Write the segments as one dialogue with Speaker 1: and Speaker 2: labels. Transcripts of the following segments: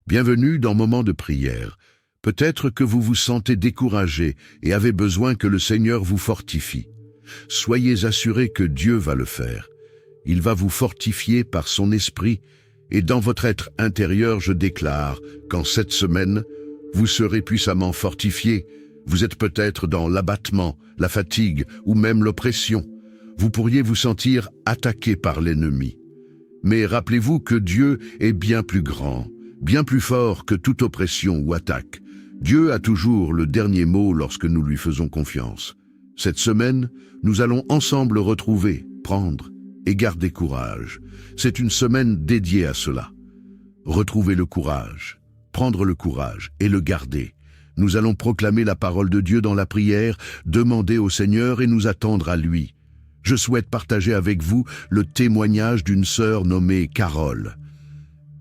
Speaker 1: Bienvenue dans Moment de prière. Peut-être que vous vous sentez découragé et avez besoin que le Seigneur vous fortifie. Soyez assurés que Dieu va le faire. Il va vous fortifier par son esprit et dans votre être intérieur, je déclare qu'en cette semaine, vous serez puissamment fortifiés. Vous êtes peut-être dans l'abattement, la fatigue ou même l'oppression. Vous pourriez vous sentir attaqué par l'ennemi. Mais rappelez-vous que Dieu est bien plus grand, bien plus fort que toute oppression ou attaque. Dieu a toujours le dernier mot lorsque nous lui faisons confiance. Cette semaine, nous allons ensemble retrouver, prendre et garder courage. C'est une semaine dédiée à cela. Retrouver le courage, prendre le courage et le garder. Nous allons proclamer la parole de Dieu dans la prière, demander au Seigneur et nous attendre à lui. Je souhaite partager avec vous le témoignage d'une sœur nommée Carole.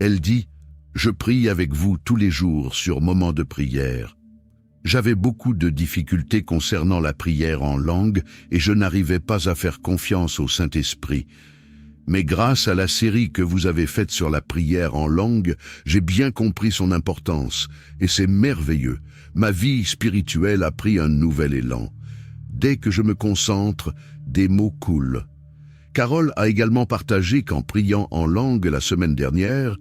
Speaker 1: Elle dit « Je prie avec vous tous les jours sur moment de prière. J'avais beaucoup de difficultés concernant la prière en langue et je n'arrivais pas à faire confiance au Saint-Esprit. Mais grâce à la série que vous avez faite sur la prière en langue, j'ai bien compris son importance et c'est merveilleux. Ma vie spirituelle a pris un nouvel élan. Dès que je me concentre, des mots coulent. Carole a également partagé qu'en priant en langue la semaine dernière,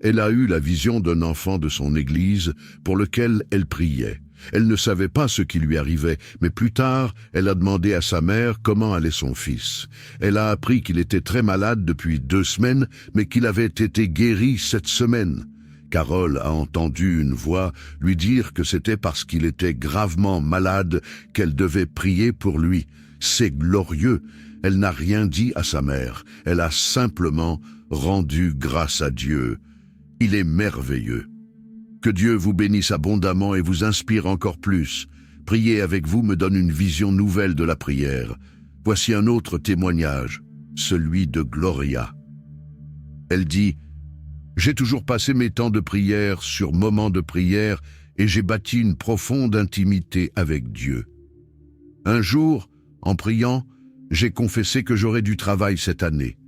Speaker 1: elle a eu la vision d'un enfant de son église pour lequel elle priait. Elle ne savait pas ce qui lui arrivait, mais plus tard, elle a demandé à sa mère comment allait son fils. Elle a appris qu'il était très malade depuis 2 semaines, mais qu'il avait été guéri cette semaine. Carole a entendu une voix lui dire que c'était parce qu'il était gravement malade qu'elle devait prier pour lui. C'est glorieux. Elle n'a rien dit à sa mère. Elle a simplement rendu grâce à Dieu. Il est merveilleux. Que Dieu vous bénisse abondamment et vous inspire encore plus. Prier avec vous me donne une vision nouvelle de la prière. Voici un autre témoignage, celui de Gloria. Elle dit « J'ai toujours passé mes temps de prière sur moment de prière et j'ai bâti une profonde intimité avec Dieu. Un jour, en priant, j'ai confessé que j'aurais du travail cette année.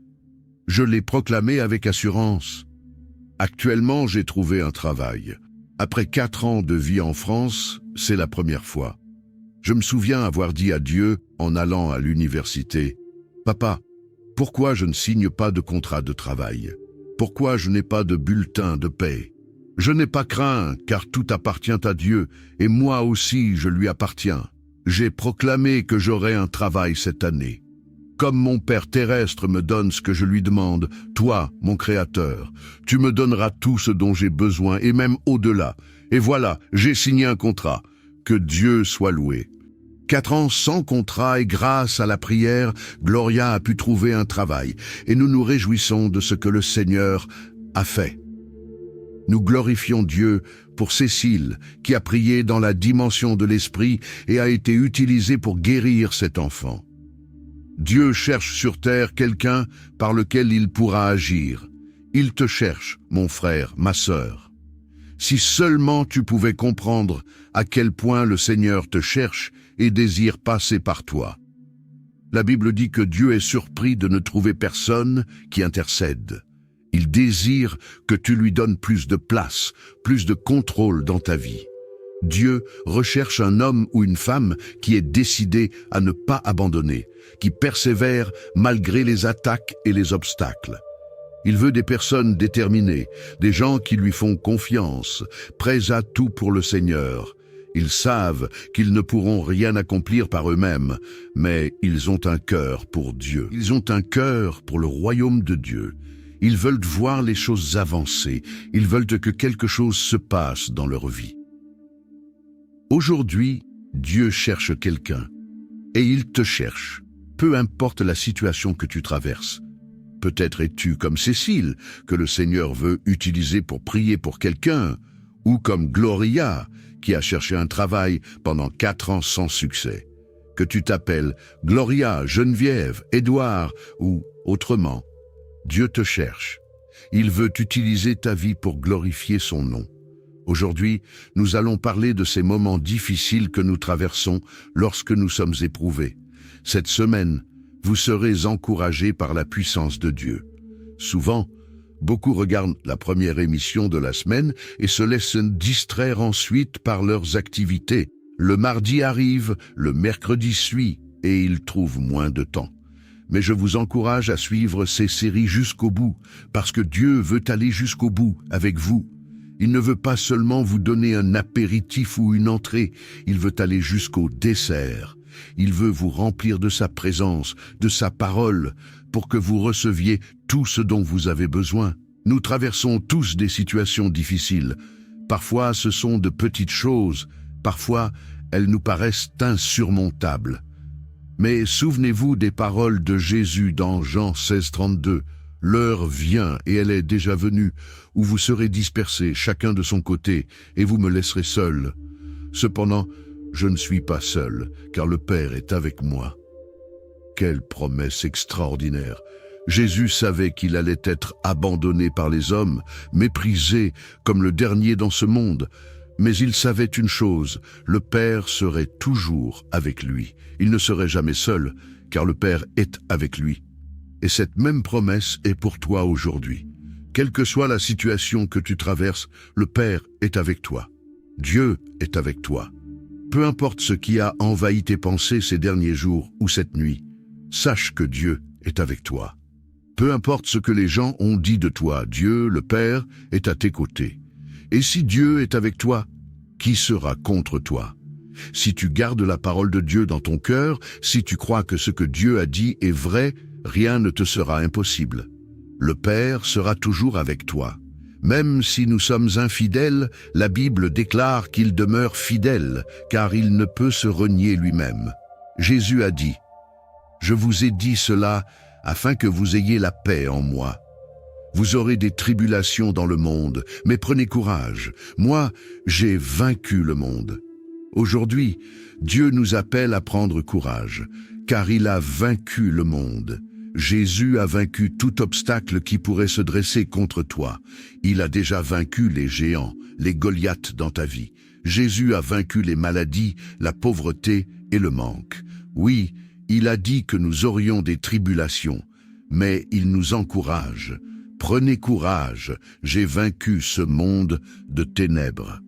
Speaker 1: Je l'ai proclamé avec assurance. Actuellement, j'ai trouvé un travail. Après 4 ans de vie en France, c'est la première fois. Je me souviens avoir dit à Dieu, en allant à l'université, « Papa, pourquoi je ne signe pas de contrat de travail? Pourquoi je n'ai pas de bulletin de paie? Je n'ai pas craint, car tout appartient à Dieu, et moi aussi je lui appartiens. J'ai proclamé que j'aurais un travail cette année. Comme mon Père terrestre me donne ce que je lui demande, toi, mon Créateur, tu me donneras tout ce dont j'ai besoin et même au-delà. Et voilà, j'ai signé un contrat. Que Dieu soit loué. 4 ans sans contrat et grâce à la prière, Gloria a pu trouver un travail et nous nous réjouissons de ce que le Seigneur a fait. Nous glorifions Dieu pour Cécile qui a prié dans la dimension de l'esprit et a été utilisée pour guérir cet enfant. Dieu cherche sur terre quelqu'un par lequel il pourra agir. Il te cherche, mon frère, ma sœur. Si seulement tu pouvais comprendre à quel point le Seigneur te cherche et désire passer par toi. La Bible dit que Dieu est surpris de ne trouver personne qui intercède. Il désire que tu lui donnes plus de place, plus de contrôle dans ta vie. Dieu recherche un homme ou une femme qui est décidé à ne pas abandonner, qui persévère malgré les attaques et les obstacles. Il veut des personnes déterminées, des gens qui lui font confiance, prêts à tout pour le Seigneur. Ils savent qu'ils ne pourront rien accomplir par eux-mêmes, mais ils ont un cœur pour Dieu. Ils ont un cœur pour le royaume de Dieu. Ils veulent voir les choses avancer. Ils veulent que quelque chose se passe dans leur vie. Aujourd'hui, Dieu cherche quelqu'un. Et il te cherche, peu importe la situation que tu traverses. Peut-être es-tu comme Cécile, que le Seigneur veut utiliser pour prier pour quelqu'un, ou comme Gloria, qui a cherché un travail pendant 4 ans sans succès. Que tu t'appelles Gloria, Geneviève, Édouard ou autrement, Dieu te cherche. Il veut utiliser ta vie pour glorifier son nom. Aujourd'hui, nous allons parler de ces moments difficiles que nous traversons lorsque nous sommes éprouvés. Cette semaine, vous serez encouragés par la puissance de Dieu. Souvent, Beaucoup regardent la première émission de la semaine et se laissent distraire ensuite par leurs activités. Le mardi arrive, le mercredi suit et ils trouvent moins de temps. Mais je vous encourage à suivre ces séries jusqu'au bout, parce que Dieu veut aller jusqu'au bout avec vous. Il ne veut pas seulement vous donner un apéritif ou une entrée, il veut aller jusqu'au dessert. Il veut vous remplir de sa présence, de sa parole, pour que vous receviez tout ce dont vous avez besoin. Nous traversons tous des situations difficiles. Parfois, ce sont de petites choses. Parfois, elles nous paraissent insurmontables. Mais souvenez-vous des paroles de Jésus dans Jean 16, 32. L'heure vient, et elle est déjà venue, où vous serez dispersés, chacun de son côté, et vous me laisserez seul. Cependant, je ne suis pas seul, car le Père est avec moi. Quelle promesse extraordinaire! Jésus savait qu'il allait être abandonné par les hommes, méprisé comme le dernier dans ce monde. Mais il savait une chose, le Père serait toujours avec lui. Il ne serait jamais seul, car le Père est avec lui. Et cette même promesse est pour toi aujourd'hui. Quelle que soit la situation que tu traverses, le Père est avec toi. Dieu est avec toi. Peu importe ce qui a envahi tes pensées ces derniers jours ou cette nuit, sache que Dieu est avec toi. Peu importe ce que les gens ont dit de toi, Dieu, le Père, est à tes côtés. Et si Dieu est avec toi, qui sera contre toi? Si tu gardes la parole de Dieu dans ton cœur, si tu crois que ce que Dieu a dit est vrai, rien ne te sera impossible. Le Père sera toujours avec toi. Même si nous sommes infidèles, la Bible déclare qu'il demeure fidèle, car il ne peut se renier lui-même. Jésus a dit, « Je vous ai dit cela afin que vous ayez la paix en moi. Vous aurez des tribulations dans le monde, mais prenez courage. Moi, j'ai vaincu le monde. » Aujourd'hui, Dieu nous appelle à prendre courage, car il a vaincu le monde. Jésus a vaincu tout obstacle qui pourrait se dresser contre toi. Il a déjà vaincu les géants, les Goliaths dans ta vie. Jésus a vaincu les maladies, la pauvreté et le manque. Oui, il a dit que nous aurions des tribulations, mais il nous encourage. Prenez courage, j'ai vaincu ce monde de ténèbres.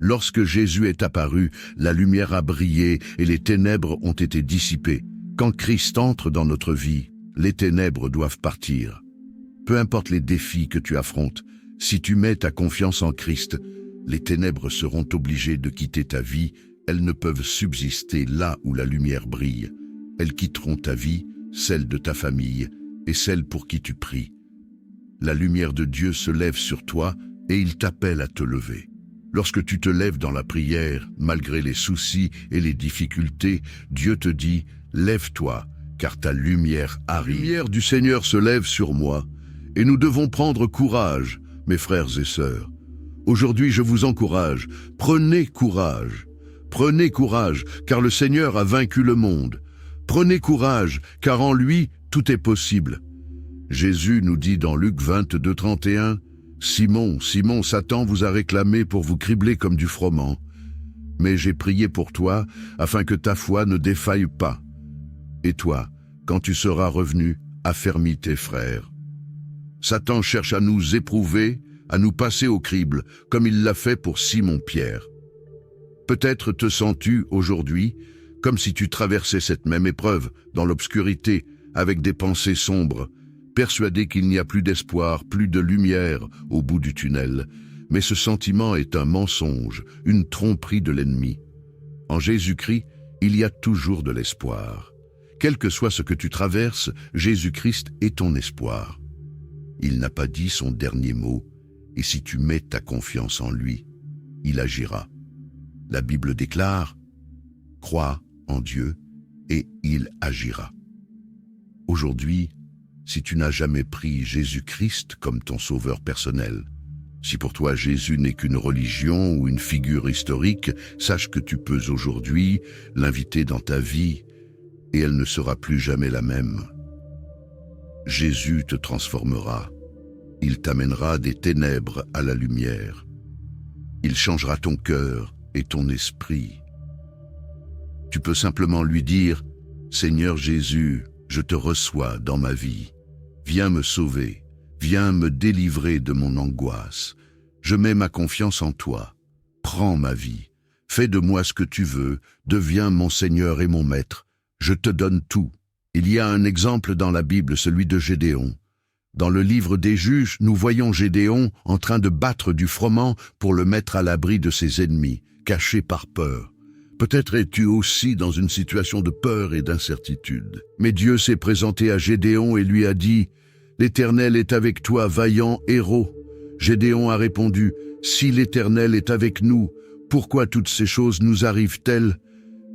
Speaker 1: Lorsque Jésus est apparu, la lumière a brillé et les ténèbres ont été dissipées. Quand Christ entre dans notre vie, les ténèbres doivent partir. Peu importe les défis que tu affrontes, si tu mets ta confiance en Christ, les ténèbres seront obligées de quitter ta vie. Elles ne peuvent subsister là où la lumière brille. Elles quitteront ta vie, celle de ta famille et celle pour qui tu pries. La lumière de Dieu se lève sur toi et il t'appelle à te lever. Lorsque tu te lèves dans la prière, malgré les soucis et les difficultés, Dieu te dit « Lève-toi, car ta lumière arrive. » La lumière du Seigneur se lève sur moi et nous devons prendre courage, mes frères et sœurs. Aujourd'hui, je vous encourage, prenez courage. Prenez courage, car le Seigneur a vaincu le monde. Prenez courage, car en lui, tout est possible. Jésus nous dit dans Luc 22, 31, « Simon, Simon, Satan vous a réclamé pour vous cribler comme du froment. Mais j'ai prié pour toi, afin que ta foi ne défaille pas. Et toi, quand tu seras revenu, affermis tes frères. » Satan cherche à nous éprouver, à nous passer au crible, comme il l'a fait pour Simon-Pierre. Peut-être te sens-tu aujourd'hui comme si tu traversais cette même épreuve dans l'obscurité, avec des pensées sombres, persuadé qu'il n'y a plus d'espoir, plus de lumière au bout du tunnel. Mais ce sentiment est un mensonge, une tromperie de l'ennemi. En Jésus-Christ, il y a toujours de l'espoir. Quel que soit ce que tu traverses, Jésus-Christ est ton espoir. Il n'a pas dit son dernier mot, et si tu mets ta confiance en lui, il agira. La Bible déclare « Crois en Dieu et il agira ». Aujourd'hui, si tu n'as jamais pris Jésus-Christ comme ton sauveur personnel, si pour toi Jésus n'est qu'une religion ou une figure historique, sache que tu peux aujourd'hui l'inviter dans ta vie et elle ne sera plus jamais la même. Jésus te transformera. Il t'amènera des ténèbres à la lumière. Il changera ton cœur et ton esprit. Tu peux simplement lui dire « Seigneur Jésus, je te reçois dans ma vie. Viens me sauver. Viens me délivrer de mon angoisse. Je mets ma confiance en toi. Prends ma vie. Fais de moi ce que tu veux. Deviens mon Seigneur et mon Maître. Je te donne tout. Il y a un exemple dans la Bible, celui de Gédéon. Dans le livre des Juges, nous voyons Gédéon en train de battre du froment pour le mettre à l'abri de ses ennemis, caché par peur. Peut-être es-tu aussi dans une situation de peur et d'incertitude. Mais Dieu s'est présenté à Gédéon et lui a dit « L'Éternel est avec toi, vaillant héros. » Gédéon a répondu « Si l'Éternel est avec nous, pourquoi toutes ces choses nous arrivent-elles »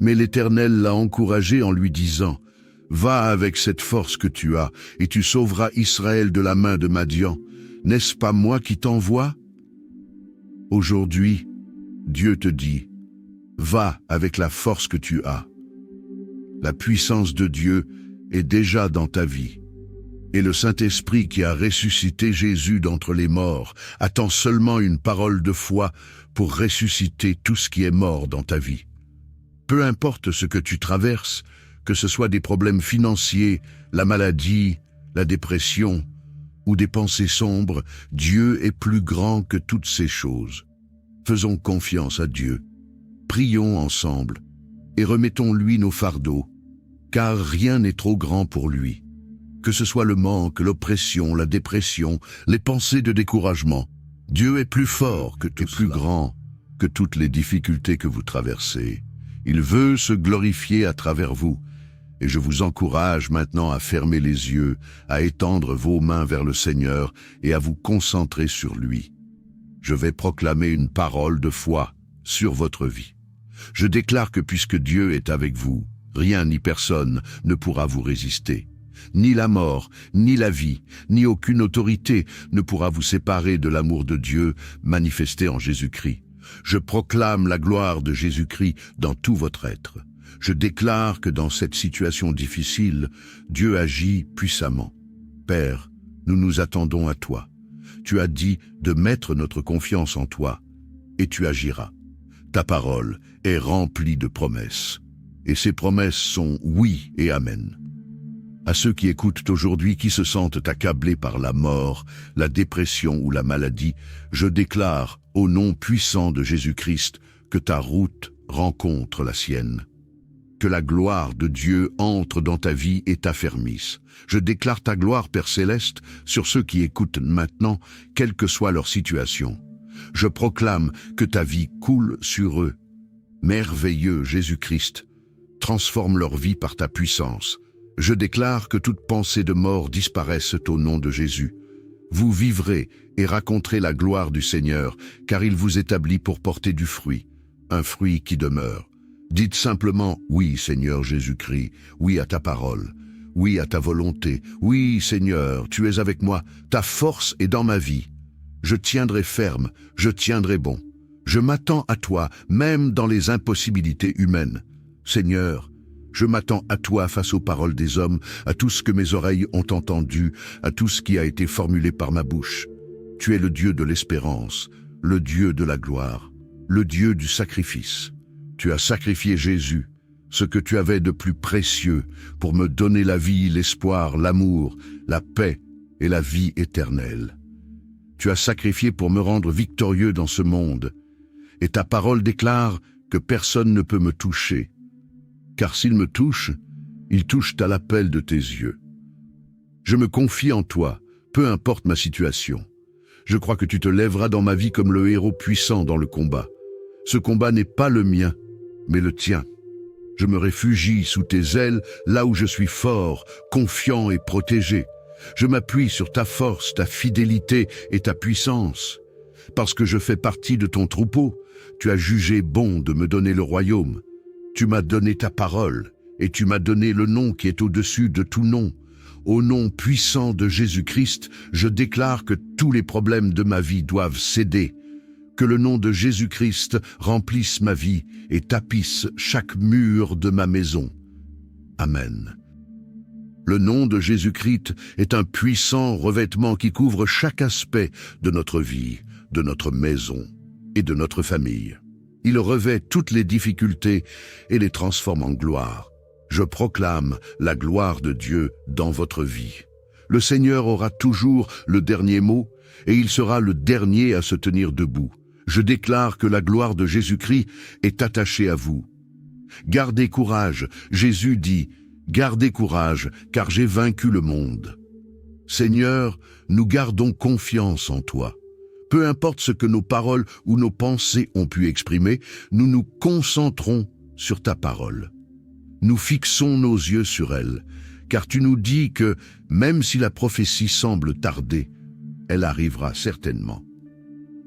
Speaker 1: Mais l'Éternel l'a encouragé en lui disant « Va avec cette force que tu as, et tu sauveras Israël de la main de Madian. N'est-ce pas moi qui t'envoie » Aujourd'hui, Dieu te dit « Va avec la force que tu as. » La puissance de Dieu est déjà dans ta vie. Et le Saint-Esprit qui a ressuscité Jésus d'entre les morts attend seulement une parole de foi pour ressusciter tout ce qui est mort dans ta vie. Peu importe ce que tu traverses, que ce soit des problèmes financiers, la maladie, la dépression ou des pensées sombres, Dieu est plus grand que toutes ces choses. Faisons confiance à Dieu. Prions ensemble et remettons-lui nos fardeaux, car rien n'est trop grand pour lui. Que ce soit le manque, l'oppression, la dépression, les pensées de découragement, Dieu est plus fort que tout cela, plus grand que toutes les difficultés que vous traversez. Il veut se glorifier à travers vous. Et je vous encourage maintenant à fermer les yeux, à étendre vos mains vers le Seigneur et à vous concentrer sur lui. Je vais proclamer une parole de foi sur votre vie. Je déclare que puisque Dieu est avec vous, rien ni personne ne pourra vous résister. Ni la mort, ni la vie, ni aucune autorité ne pourra vous séparer de l'amour de Dieu manifesté en Jésus-Christ. Je proclame la gloire de Jésus-Christ dans tout votre être. Je déclare que dans cette situation difficile, Dieu agit puissamment. Père, nous nous attendons à toi. Tu as dit de mettre notre confiance en toi, et tu agiras. Ta parole est remplie de promesses, et ces promesses sont oui et amen. À ceux qui écoutent aujourd'hui, qui se sentent accablés par la mort, la dépression ou la maladie, je déclare, au nom puissant de Jésus-Christ, que ta route rencontre la sienne. Que la gloire de Dieu entre dans ta vie et t'affermisse. Je déclare ta gloire, Père Céleste, sur ceux qui écoutent maintenant, quelle que soit leur situation. Je proclame que ta vie coule sur eux. Merveilleux Jésus-Christ, transforme leur vie par ta puissance. Je déclare que toute pensée de mort disparaisse au nom de Jésus. Vous vivrez et raconterez la gloire du Seigneur, car il vous établit pour porter du fruit, un fruit qui demeure. Dites simplement « Oui, Seigneur Jésus-Christ, oui à ta parole, oui à ta volonté, oui, Seigneur, tu es avec moi, ta force est dans ma vie. Je tiendrai ferme, je tiendrai bon. Je m'attends à toi, même dans les impossibilités humaines. Seigneur, je m'attends à toi face aux paroles des hommes, à tout ce que mes oreilles ont entendu, à tout ce qui a été formulé par ma bouche. Tu es le Dieu de l'espérance, le Dieu de la gloire, le Dieu du sacrifice. Tu as sacrifié Jésus, ce que tu avais de plus précieux, pour me donner la vie, l'espoir, l'amour, la paix et la vie éternelle. Tu as sacrifié pour me rendre victorieux dans ce monde, et ta parole déclare que personne ne peut me toucher, car s'il me touche, ils touchent à l'appel de tes yeux. Je me confie en toi, peu importe ma situation. Je crois que tu te lèveras dans ma vie comme le héros puissant dans le combat. Ce combat n'est pas le mien, mais le tien. Je me réfugie sous tes ailes, là où je suis fort, confiant et protégé. Je m'appuie sur ta force, ta fidélité et ta puissance. Parce que je fais partie de ton troupeau, tu as jugé bon de me donner le royaume. Tu m'as donné ta parole, et tu m'as donné le nom qui est au-dessus de tout nom. Au nom puissant de Jésus-Christ, je déclare que tous les problèmes de ma vie doivent céder. Que le nom de Jésus-Christ remplisse ma vie et tapisse chaque mur de ma maison. Amen. Le nom de Jésus-Christ est un puissant revêtement qui couvre chaque aspect de notre vie, de notre maison et de notre famille. Il revêt toutes les difficultés et les transforme en gloire. Je proclame la gloire de Dieu dans votre vie. Le Seigneur aura toujours le dernier mot et il sera le dernier à se tenir debout. Je déclare que la gloire de Jésus-Christ est attachée à vous. Gardez courage, Jésus dit, gardez courage, car j'ai vaincu le monde. Seigneur, nous gardons confiance en toi. Peu importe ce que nos paroles ou nos pensées ont pu exprimer, nous nous concentrons sur ta parole. Nous fixons nos yeux sur elle, car tu nous dis que, même si la prophétie semble tarder, elle arrivera certainement.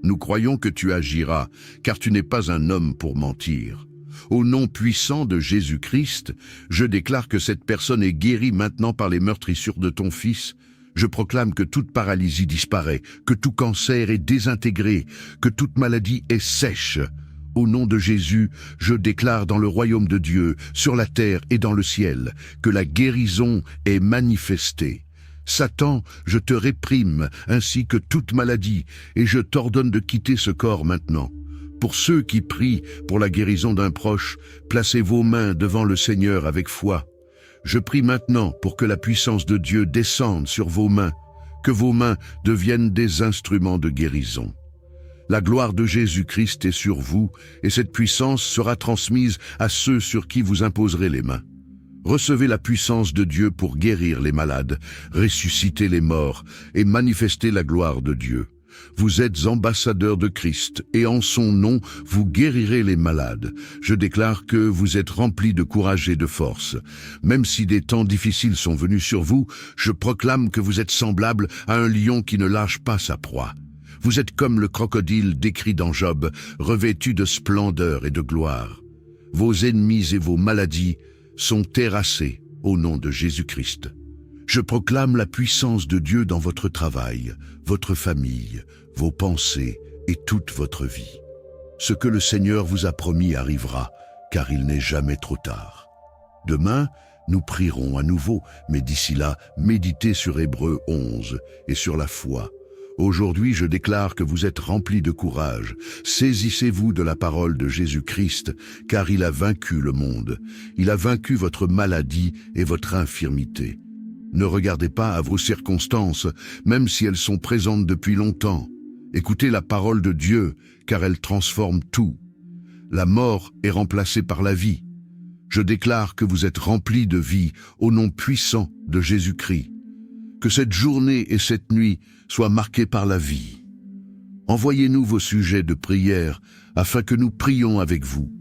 Speaker 1: Nous croyons que tu agiras, car tu n'es pas un homme pour mentir. Au nom puissant de Jésus-Christ, je déclare que cette personne est guérie maintenant par les meurtrissures de ton Fils. Je proclame que toute paralysie disparaît, que tout cancer est désintégré, que toute maladie est sèche. Au nom de Jésus, je déclare dans le royaume de Dieu, sur la terre et dans le ciel, que la guérison est manifestée. Satan, je te réprime, ainsi que toute maladie, et je t'ordonne de quitter ce corps maintenant. Pour ceux qui prient pour la guérison d'un proche, placez vos mains devant le Seigneur avec foi. Je prie maintenant pour que la puissance de Dieu descende sur vos mains, que vos mains deviennent des instruments de guérison. La gloire de Jésus-Christ est sur vous, et cette puissance sera transmise à ceux sur qui vous imposerez les mains. Recevez la puissance de Dieu pour guérir les malades, ressusciter les morts et manifester la gloire de Dieu. Vous êtes ambassadeurs de Christ, et en son nom, vous guérirez les malades. Je déclare que vous êtes remplis de courage et de force. Même si des temps difficiles sont venus sur vous, je proclame que vous êtes semblables à un lion qui ne lâche pas sa proie. Vous êtes comme le crocodile décrit dans Job, revêtu de splendeur et de gloire. Vos ennemis et vos maladies sont terrassés au nom de Jésus-Christ. Je proclame la puissance de Dieu dans votre travail, votre famille, vos pensées et toute votre vie. Ce que le Seigneur vous a promis arrivera, car il n'est jamais trop tard. Demain, nous prierons à nouveau, mais d'ici là, méditez sur Hébreux 11 et sur la foi. Aujourd'hui, je déclare que vous êtes remplis de courage. Saisissez-vous de la parole de Jésus-Christ, car il a vaincu le monde. Il a vaincu votre maladie et votre infirmité. Ne regardez pas à vos circonstances, même si elles sont présentes depuis longtemps. Écoutez la parole de Dieu, car elle transforme tout. La mort est remplacée par la vie. Je déclare que vous êtes remplis de vie au nom puissant de Jésus-Christ. Que cette journée et cette nuit soient marquées par la vie. Envoyez-nous vos sujets de prière afin que nous prions avec vous.